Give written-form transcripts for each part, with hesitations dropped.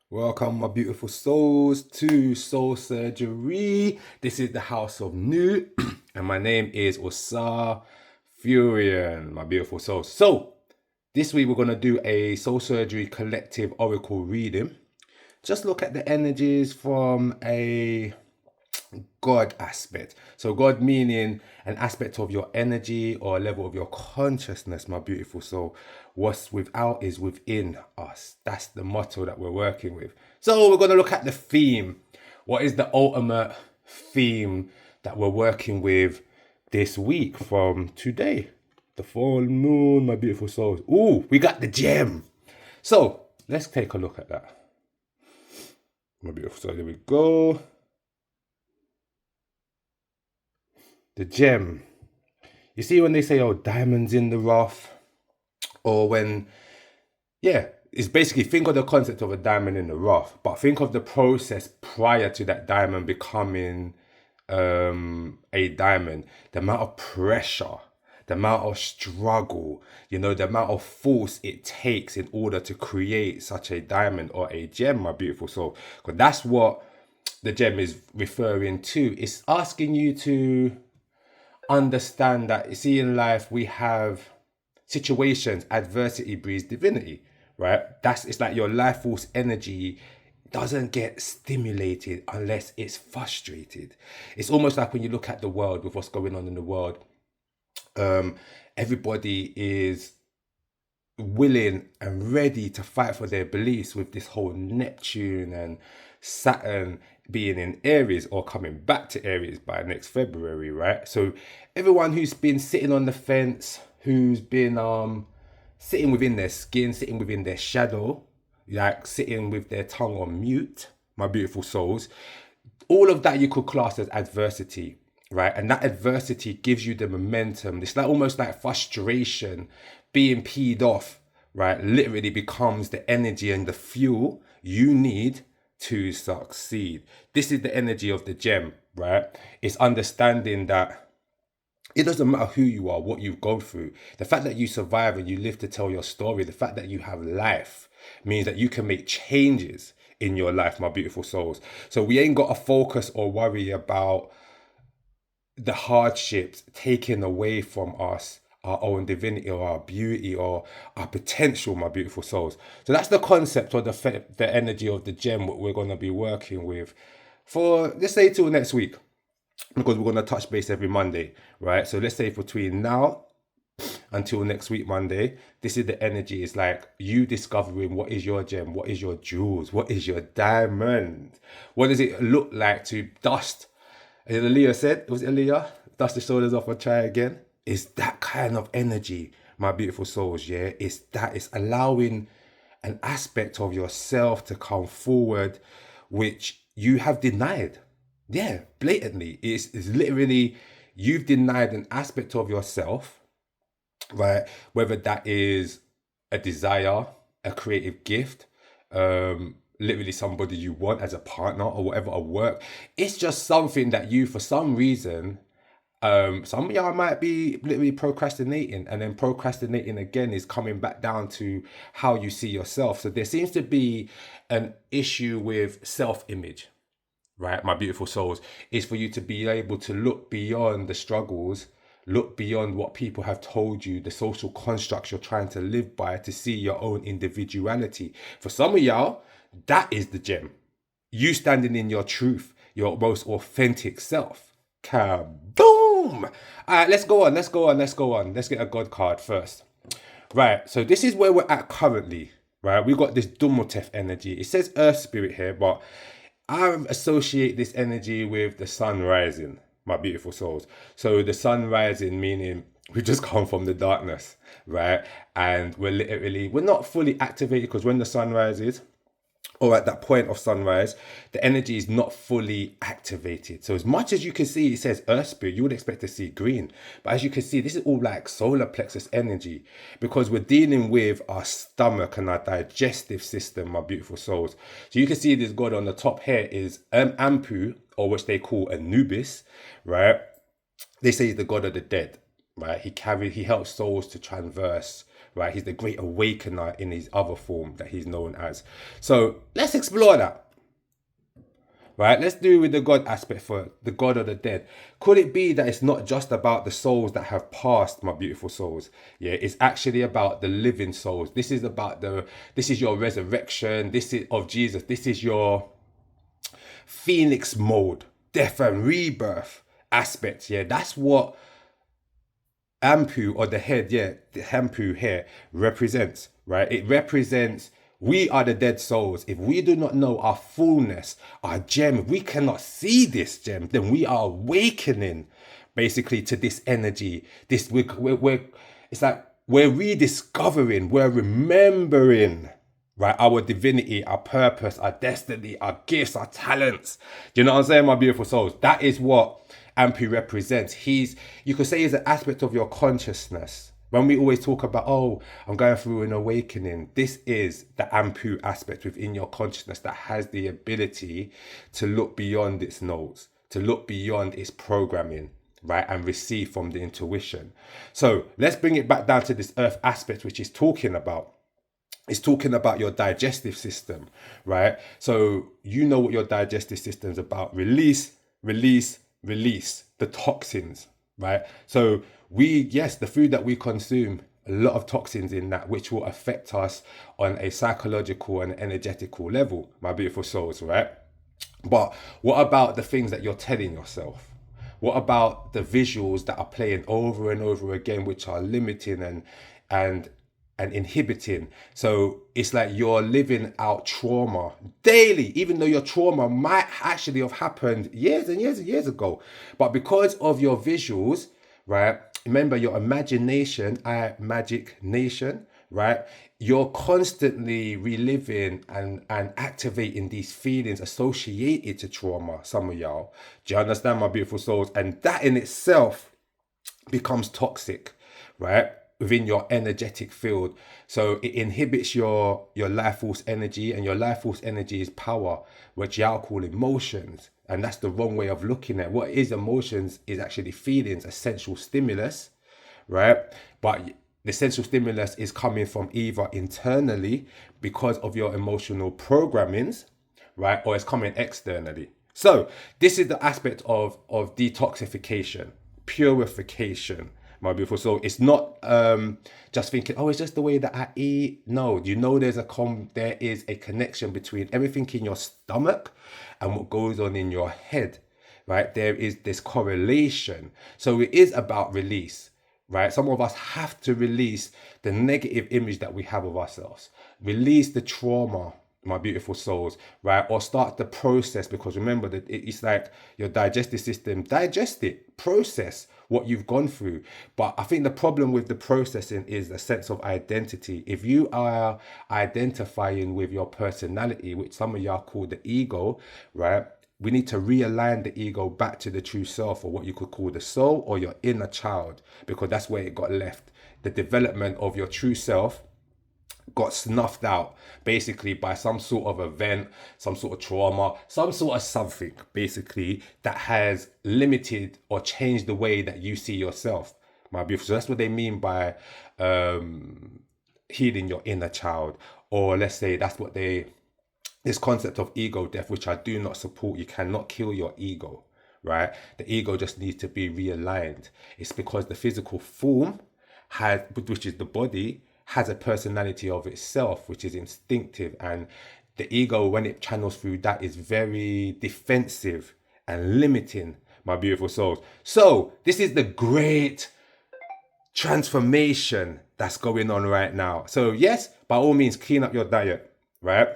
Welcome, my beautiful souls, to Soul Surgery. This is the House of Nu, and my name is Ausar Furion, my beautiful souls. So, this week we're going to do a Soul Surgery collective oracle reading. Just look at the energies from a God aspect. So God meaning an aspect of your energy or a level of your consciousness, my beautiful soul. What's without is within us. That's the motto that we're working with. So we're going to look at the theme. What is the ultimate theme that we're working with this week from today? The full moon, my beautiful souls. Ooh, we got the gem. So let's take a look at that. My beautiful soul, there we go. The gem. You see when they say, oh, diamonds in the rough, or when, yeah, it's basically think of the concept of a diamond in the rough, but think of the process prior to that diamond becoming a diamond, the amount of pressure, the amount of struggle, the amount of force it takes in order to create such a diamond or a gem, my beautiful soul. Because that's what the gem is referring to. It's asking you to understand that, you see, in life we have situations, adversity breeds divinity, right? It's like your life force energy doesn't get stimulated unless it's frustrated. It's almost like when you look at the world, with what's going on in the world, everybody is willing and ready to fight for their beliefs, with this whole Neptune and Saturn being in Aries or coming back to Aries by next February, right? So everyone who's been sitting on the fence, who's been sitting within their skin, sitting within their shadow, like sitting with their tongue on mute, my beautiful souls, all of that you could class as adversity, right? And that adversity gives you the momentum. It's like almost like frustration, being peed off, right? Literally becomes the energy and the fuel you need to succeed. This is the energy of the gem, right? It's understanding that it doesn't matter who you are, what you've gone through. The fact that you survive and you live to tell your story, the fact that you have life, means that you can make changes in your life, my beautiful souls. So we ain't got to focus or worry about the hardships taking away from us our own divinity or our beauty or our potential, my beautiful souls. So that's the concept or the energy of the gem, what we're going to be working with for, let's say, till next week, because we're going to touch base every Monday, right? So let's say between now until next week Monday, this is the energy. It's like you discovering what is your gem, what is your jewels, what is your diamond, what does it look like to dust. As Aaliyah said, was it Aaliyah? Dust the shoulders off and try again. It's that kind of energy, my beautiful souls, yeah? It's allowing an aspect of yourself to come forward which you have denied. Yeah, blatantly. It's literally, you've denied an aspect of yourself, right? Whether that is a desire, a creative gift, literally somebody you want as a partner or whatever, a work. It's just something that you, for some reason, some of y'all might be literally procrastinating, and then procrastinating again is coming back down to how you see yourself. So there seems to be an issue with self-image, right, my beautiful souls, is for you to be able to look beyond the struggles, look beyond what people have told you, the social constructs you're trying to live by, to see your own individuality. For some of y'all, that is the gem. You standing in your truth, your most authentic self. Kaboom! All right, let's go on. Let's get a God card first. Right, so this is where we're at currently, right? We've got this Dumotef energy. It says Earth Spirit here, but I associate this energy with the sun rising, my beautiful souls. So the sun rising meaning we just come from the darkness, right? And we're not fully activated, because when the sun rises, or at that point of sunrise, the energy is not fully activated. So as much as you can see, it says earth spirit, you would expect to see green. But as you can see, this is all like solar plexus energy, because we're dealing with our stomach and our digestive system, my beautiful souls. So you can see this god on the top here is Ampu, or which they call Anubis, right? They say he's the god of the dead, right? He helps souls to traverse, right? He's the great awakener in his other form that he's known as. So let's explore that. Right, let's do with the God aspect for the God of the dead. Could it be that it's not just about the souls that have passed, my beautiful souls? Yeah, it's actually about the living souls. This is about this is your resurrection. This is of Jesus. This is your phoenix mode, death and rebirth aspect. Yeah, that's what Ampu, or the head, yeah, the Hampu here represents, right? It represents we are the dead souls. If we do not know our fullness, our gem, if we cannot see this gem, then we are awakening basically to this energy. This it's like we're rediscovering, we're remembering, right? Our divinity, our purpose, our destiny, our gifts, our talents. Do you know what I'm saying, my beautiful souls? That is what Ampu represents. You could say, he's an aspect of your consciousness. When we always talk about, oh, I'm going through an awakening, this is the Ampu aspect within your consciousness that has the ability to look beyond its nodes, to look beyond its programming, right, and receive from the intuition. So let's bring it back down to this earth aspect, which is talking about. It's talking about your digestive system, right? So you know what your digestive system is about. Release the toxins, right? So the food that we consume, a lot of toxins in that, which will affect us on a psychological and energetical level, my beautiful souls, right? But what about the things that you're telling yourself? What about the visuals that are playing over and over again, which are limiting and inhibiting? So it's like you're living out trauma daily, even though your trauma might actually have happened years and years and years ago. But because of your visuals, right? Remember your imagination, magic nation, right? You're constantly reliving and activating these feelings associated to trauma, some of y'all. Do you understand, my beautiful souls? And that in itself becomes toxic, right, within your energetic field. So it inhibits your life force energy, and your life force energy is power, which y'all call emotions. And that's the wrong way of looking at what is emotions. Is actually feelings, a sensual stimulus, right? But the sensual stimulus is coming from either internally because of your emotional programmings, right, or it's coming externally. So this is the aspect of detoxification, purification, my beautiful soul. It's not just thinking, oh, it's just the way that I eat. No, you know, there is a connection between everything in your stomach and what goes on in your head, right? There is this correlation. So it is about release, right? Some of us have to release the negative image that we have of ourselves, release the trauma, my beautiful souls, right? Or start the process, because remember that it's like your digestive system, digest it, process what you've gone through. But I think the problem with the processing is a sense of identity. If you are identifying with your personality, which some of y'all call the ego, right? We need to realign the ego back to the true self, or what you could call the soul, or your inner child, because that's where it got left. The development of your true self got snuffed out basically by some sort of event, some sort of trauma, some sort of something basically that has limited or changed the way that you see yourself, my beautiful. So that's what they mean by healing your inner child, or let's say that's what this concept of ego death, which I do not support. You cannot kill your ego, right? The ego just needs to be realigned. It's because the physical form which is the body, has a personality of itself, which is instinctive, and the ego, when it channels through that, is very defensive and limiting, my beautiful souls. So this is the great transformation that's going on right now. So yes, by all means, clean up your diet, right?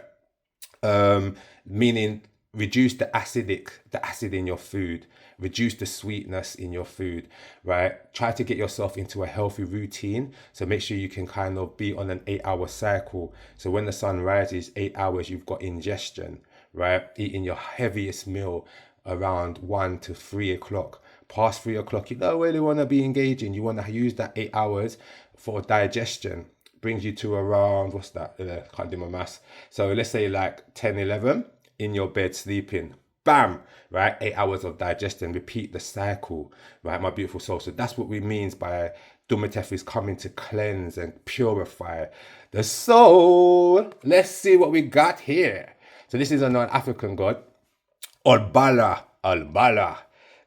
Meaning reduce the acid in your food, reduce the sweetness in your food, right? Try to get yourself into a healthy routine. So make sure you can kind of be on an 8-hour cycle. So when the sun rises, 8 hours, you've got ingestion, right? Eating your heaviest meal around 1 to 3 o'clock. Past 3 o'clock, you don't really want to be engaging. You want to use that 8 hours for digestion. Brings you to around, what's that? Can't do my maths. So let's say like 10, 11 in your bed sleeping. Bam, right? 8 hours of digestion. Repeat the cycle, right, my beautiful soul. So that's what we mean by Dumatef is coming to cleanse and purify the soul. Let's see what we got here. So this is a non-African god. Albala.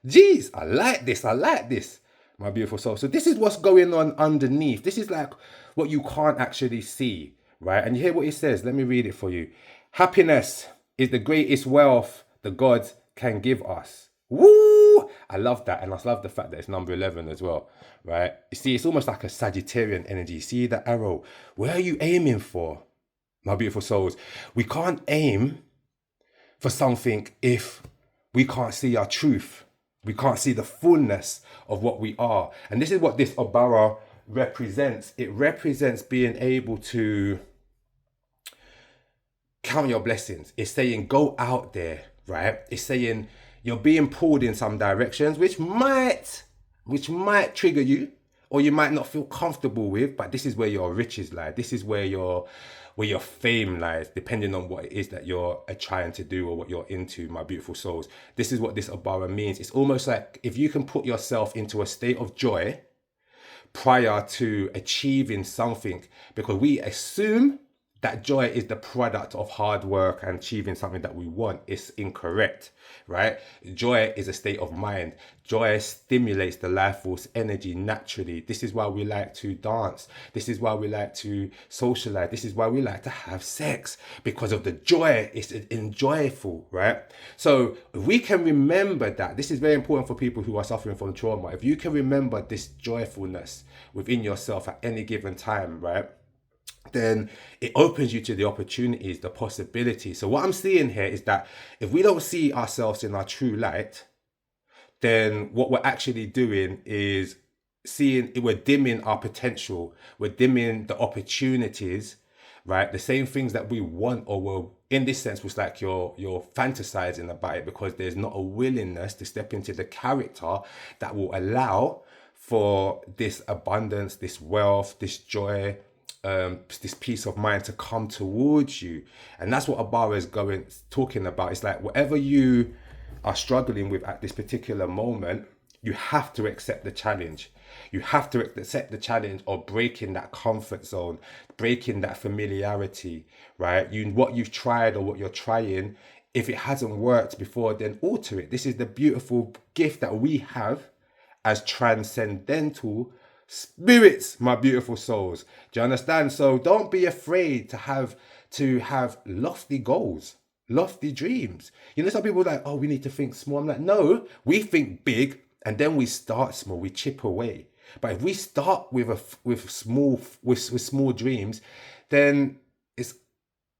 Jeez, I like this. My beautiful soul. So this is what's going on underneath. This is like what you can't actually see, right? And you hear what it says. Let me read it for you. Happiness is the greatest wealth the gods can give us. Woo! I love that. And I love the fact that it's number 11 as well, right? You see, it's almost like a Sagittarian energy. See the arrow? Where are you aiming for, my beautiful souls? We can't aim for something if we can't see our truth. We can't see the fullness of what we are. And this is what this Obara represents. It represents being able to count your blessings. It's saying go out there, right? It's saying you're being pulled in some directions, which might trigger you, or you might not feel comfortable with, but this is where your riches lie. This is where your fame lies, depending on what it is that you're trying to do or what you're into, my beautiful souls. This is what this Obara means. It's almost like if you can put yourself into a state of joy prior to achieving something, because we assume that joy is the product of hard work and achieving something that we want. It's incorrect, right? Joy is a state of mind. Joy stimulates the life force energy naturally. This is why we like to dance. This is why we like to socialize. This is why we like to have sex, because of the joy. It's enjoyable, right? So if we can remember that, this is very important for people who are suffering from trauma. If you can remember this joyfulness within yourself at any given time, right? Then it opens you to the opportunities, the possibilities. So what I'm seeing here is that if we don't see ourselves in our true light, then what we're actually doing is we're dimming our potential. We're dimming the opportunities, right? The same things that we want, or will, in this sense, was like you're fantasizing about it, because there's not a willingness to step into the character that will allow for this abundance, this wealth, this joy, this peace of mind to come towards you. And that's what Abara is talking about. It's like whatever you are struggling with at this particular moment, you have to accept the challenge. You have to accept the challenge of breaking that comfort zone, breaking that familiarity, right? What you've tried or what you're trying, if it hasn't worked before, then alter it. This is the beautiful gift that we have as transcendental spirits, my beautiful souls. Do you understand? So don't be afraid to have lofty goals, lofty dreams. You know, some people are like, oh, we need to think small. I'm like, no, we think big and then we start small, we chip away. But if we start with small dreams, then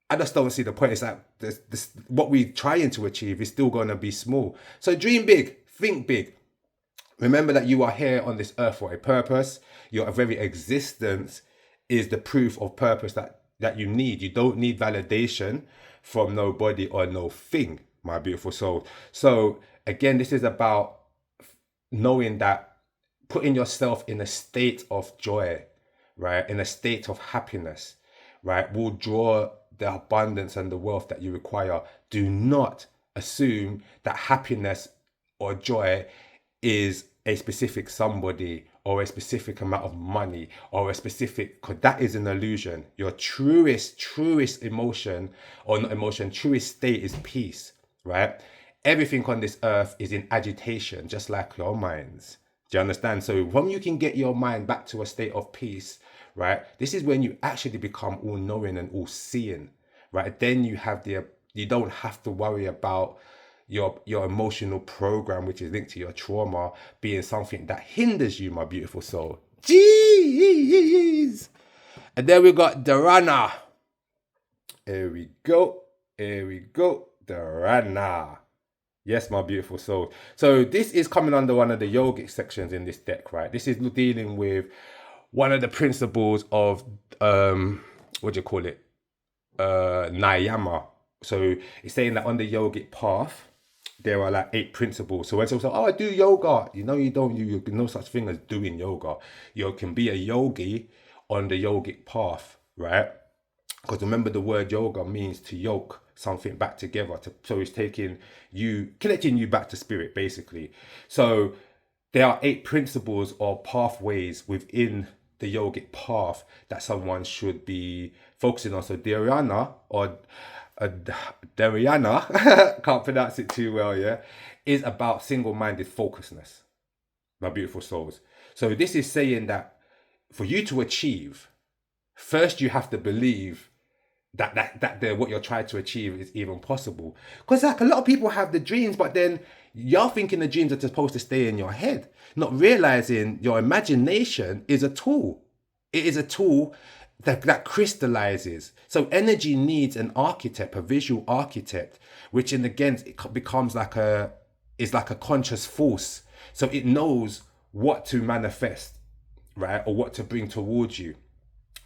I just don't see the point. It's like what we're trying to achieve is still going to be small. So dream big, think big. Remember that you are here on this earth for a purpose. Your very existence is the proof of purpose that you need. You don't need validation from nobody or no thing, my beautiful soul. So again, this is about knowing that putting yourself in a state of joy, right? In a state of happiness, right? Will draw the abundance and the wealth that you require. Do not assume that happiness or joy is a specific somebody or a specific amount of money or a specific, because that is an illusion. Your truest emotion, or not emotion, truest state is peace, right? Everything on this earth is in agitation, just like your minds. Do you understand? So when you can get your mind back to a state of peace, right? This is when you actually become all knowing and all seeing, right? Then you don't have to worry about your emotional program, which is linked to your trauma, being something that hinders you, my beautiful soul. Jeez. And then we got Dharana. Here we go. Dharana. Yes, my beautiful soul. So this is coming under one of the yogic sections in this deck, right? This is dealing with one of the principles of what do you call it? Nayama. So it's saying that on the yogic path, there are like 8 principles. So when someone says, oh, I do yoga, you don't, you no such thing as doing yoga. You can be a yogi on the yogic path, right? Because remember, the word yoga means to yoke something back together. So it's connecting you back to spirit, basically. So there are 8 principles or pathways within the yogic path that someone should be focusing on. So Dhyana or Dhyana, can't pronounce it too well, yeah, is about single-minded focusness, my beautiful souls. So this is saying that for you to achieve, first you have to believe that what you're trying to achieve is even possible. Because like a lot of people have the dreams, but then you're thinking the dreams are supposed to stay in your head, not realizing your imagination is a tool. It is a tool that crystallizes. So energy needs an architect, a visual architect, which in again it becomes like is like a conscious force. So it knows what to manifest, right, or what to bring towards you.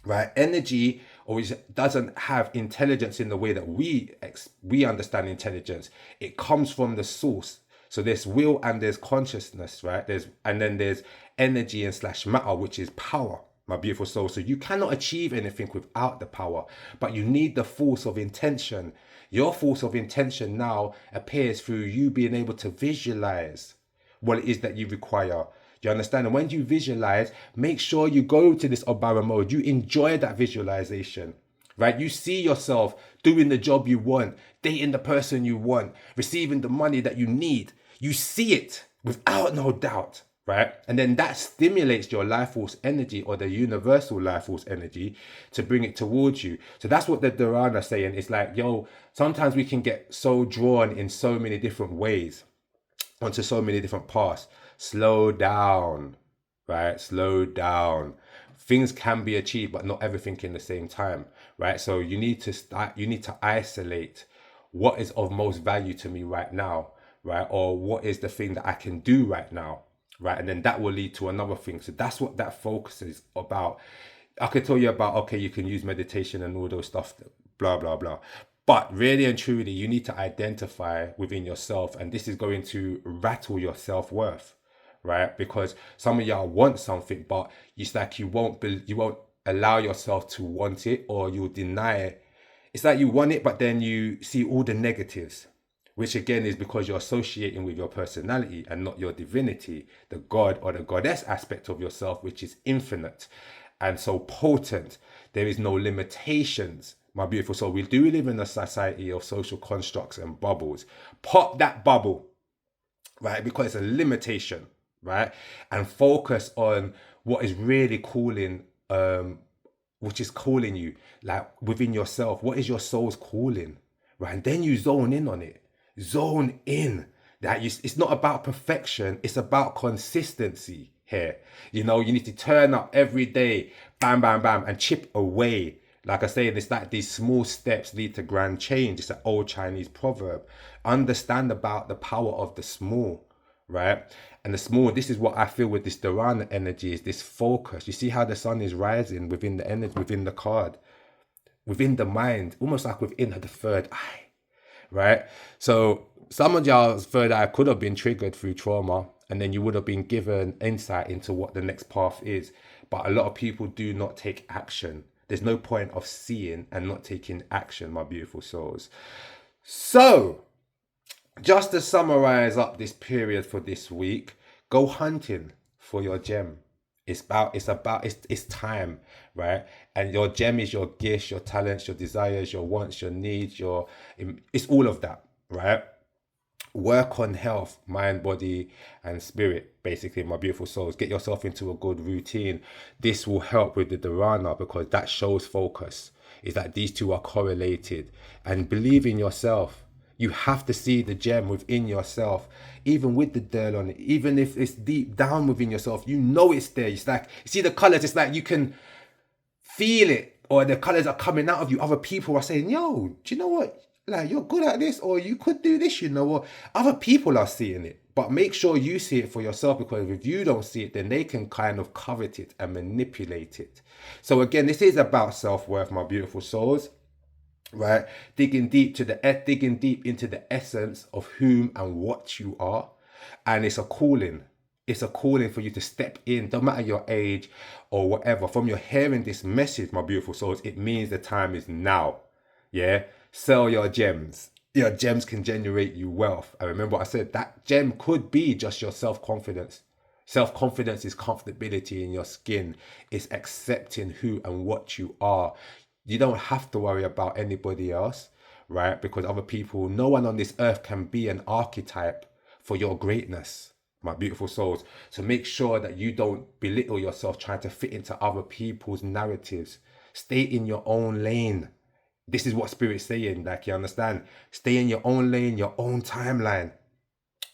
Right, energy always doesn't have intelligence in the way that we understand intelligence. It comes from the source. So there's will and there's consciousness, right? There's energy and slash matter, which is power, my beautiful soul. So you cannot achieve anything without the power, but you need the force of intention. Your force of intention now appears through you being able to visualize what it is that you require. Do you understand? And when you visualize, make sure you go to this Obara mode. You enjoy that visualization, right? You see yourself doing the job you want, dating the person you want, receiving the money that you need. You see it without no doubt, right? And then that stimulates your life force energy or the universal life force energy to bring it towards you. So that's what the Dharana is saying. It's like, yo, sometimes we can get so drawn in so many different ways onto so many different paths. Slow down, right? Slow down. Things can be achieved, but not everything in the same time, right? So you need to isolate what is of most value to me right now, right? Or what is the thing that I can do right now, right? And then that will lead to another thing. So that's what that focus is about. I could tell you about, okay, you can use meditation and all those stuff, blah, blah, blah. But really and truly, you need to identify within yourself, and this is going to rattle your self-worth, right? Because some of y'all want something, but it's like you won't allow yourself to want it, or you'll deny it. It's like you want it, but then you see all the negatives, which again is because you're associating with your personality and not your divinity, the God or the goddess aspect of yourself, which is infinite and so potent. There is no limitations, my beautiful soul. We do live in a society of social constructs and bubbles. Pop that bubble, right? Because it's a limitation, right? And focus on what is really calling, which is calling you, like within yourself. What is your soul's calling, right? And then you zone in on it. Zone in. It's not about perfection. It's about consistency here. You know, you need to turn up every day, bam, bam, bam, and chip away. Like I say, it's like these small steps lead to grand change. It's an old Chinese proverb. Understand about the power of the small, right? And the small, this is what I feel with this Dharana energy, is this focus. You see how the sun is rising within the energy, within the card, within the mind, almost like within the third eye, right? So some of y'all's third eye could have been triggered through trauma, and then you would have been given insight into what the next path is. But a lot of people do not take action. There's no point of seeing and not taking action, my beautiful souls. So, just to summarize up this period for this week, go hunting for your gem. It's time, right? And your gem is your gifts, your talents, your desires, your wants, your needs, it's all of that, right? Work on health, mind, body, and spirit, basically, my beautiful souls. Get yourself into a good routine. This will help with the Dharana because that shows focus. Is that these two are correlated. And believe in yourself. You have to see the gem within yourself, even with the dirt on it, even if it's deep down within yourself, you know it's there. It's like, you see the colors, it's like you can feel it, or the colors are coming out of you. Other people are saying, yo, do you know what? Like, you're good at this, or you could do this, you know, or other people are seeing it. But make sure you see it for yourself, because if you don't see it, then they can kind of covet it and manipulate it. So again, this is about self-worth, my beautiful souls, right? Digging deep into the essence of whom and what you are. And it's a calling. It's a calling for you to step in, no matter your age or whatever. From your hearing this message, my beautiful souls, it means the time is now. Yeah? Sell your gems. Your gems can generate you wealth. I remember what I said, that gem could be just your self-confidence. Self-confidence is comfortability in your skin. It's accepting who and what you are. You don't have to worry about anybody else, right? Because other people, no one on this earth can be an archetype for your greatness, my beautiful souls. So make sure that you don't belittle yourself trying to fit into other people's narratives. Stay in your own lane. This is what Spirit's saying, like, you understand? Stay in your own lane, your own timeline,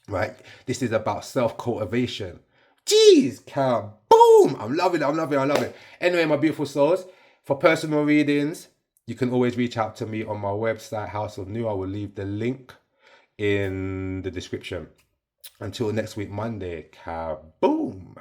right? This is about self-cultivation. Jeez, kaboom! I'm loving it, I'm loving it, I'm loving it. Anyway, my beautiful souls, for personal readings, you can always reach out to me on my website, House of Nu. I will leave the link in the description. Until next week, Monday, kaboom!